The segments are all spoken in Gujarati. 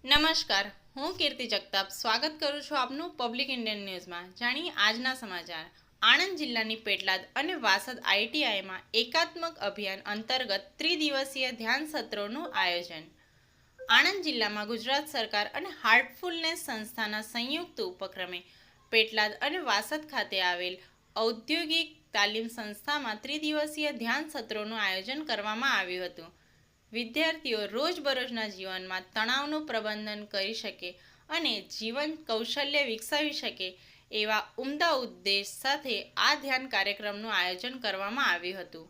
નમસ્કાર, હું કીર્તિ જગતાપ સ્વાગત કરું છું આપનું પબ્લિક ઇન્ડિયન ન્યૂઝમાં. જાણીએ આજના સમાચાર. આણંદ જિલ્લાની પેટલાદ અને વાસદ આઈટીઆઈમાં એકાત્મક અભિયાન અંતર્ગત ત્રિદિવસીય ધ્યાન સત્રોનું આયોજન. આણંદ જિલ્લામાં ગુજરાત સરકાર અને હાર્ટફુલનેસ સંસ્થાના સંયુક્ત ઉપક્રમે પેટલાદ અને વાસદ ખાતે આવેલ ઔદ્યોગિક તાલીમ સંસ્થામાં ત્રિદિવસીય ધ્યાન સત્રોનું આયોજન કરવામાં આવ્યું હતું. વિદ્યાર્થીઓ રોજબરોજના જીવનમાં તણાવનું પ્રબંધન કરી શકે અને જીવન કૌશલ્ય વિકસાવી શકે એવા ઉમદા ઉદ્દેશ સાથે આ ધ્યાન કાર્યક્રમનું આયોજન કરવામાં આવ્યું હતું.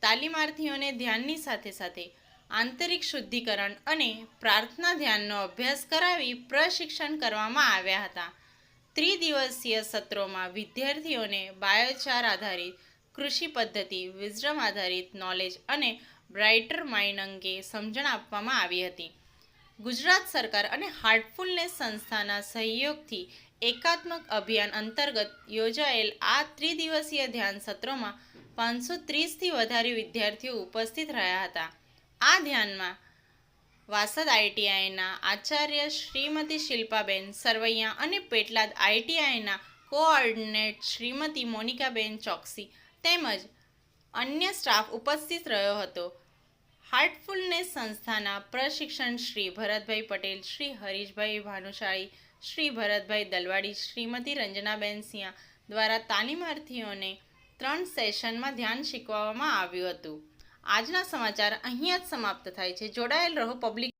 તાલીમાર્થીઓને ધ્યાનની સાથે સાથે આંતરિક શુદ્ધિકરણ અને પ્રાર્થના ધ્યાનનો અભ્યાસ કરાવી પ્રશિક્ષણ કરવામાં આવ્યા હતા. ત્રિદિવસીય સત્રોમાં વિદ્યાર્થીઓને બાયોચાર આધારિત કૃષિ પદ્ધતિ, વિઝડમ આધારિત નોલેજ અને બ્રાઇટર માઇન્ડ અંગે સમજણ આપવામાં આવી હતી. ગુજરાત સરકાર અને હાર્ટફુલનેસ સંસ્થાના સહયોગથી એકાત્મક અભિયાન અંતર્ગત યોજાયેલ આ ત્રિદિવસીય ધ્યાન સત્રોમાં 530થી વધારે વિદ્યાર્થીઓ ઉપસ્થિત રહ્યા હતા. આ ધ્યાનમાં વાસદ આઈટીઆઈના આચાર્ય શ્રીમતી શિલ્પાબેન સરવૈયા અને પેટલાદ આઈટીઆઈના કોઓર્ડિનેટર શ્રીમતી મોનિકાબેન ચોકસી તેમજ અન્ય સ્ટાફ ઉપસ્થિત રહ્યો હતો. હાર્ટફુલનેસ સંસ્થાના પ્રશિક્ષણ શ્રી ભરતભાઈ પટેલ, શ્રી હરીશભાઈ ભાનુશાળી, શ્રી ભરતભાઈ દલવાડી, શ્રીમતી રંજનાબેન સિંહ દ્વારા તાલીમાર્થીઓને 3 સેશનમાં ધ્યાન શીખવવામાં આવ્યું હતું. આજના સમાચાર અહીંયા જ સમાપ્ત થાય છે. જોડાયેલ રહો પબ્લિક